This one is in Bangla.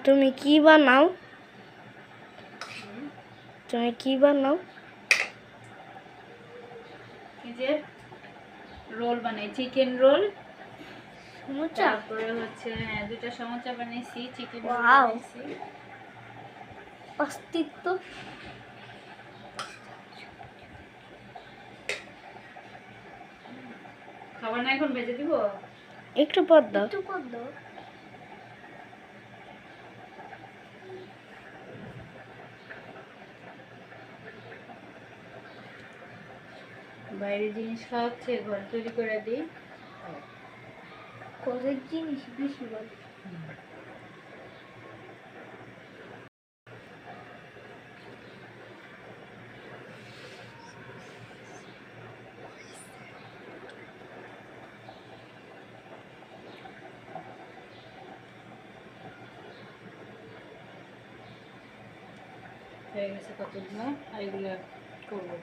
তুমি কি বানাও? তুমি কি বানাও? এই যে রোল বানাই, চিকেন রোল। সমুচা। তারপরে হচ্ছে দুটো সমুচা বানাইছি, চিকেন রোল ওয়াও। বানাইছি। অস্তিত্ব। খাবার না এখন ভেজে দিব? একটু পর দাও। একটু পর দাও। বাইরে জিনিস খাওয়াচ্ছে, ঘরে তৈরি করে দিই। ঘরের জিনিস বেশি বল। হয়ে গেছে কতগুলো, আর এগুলো করবো।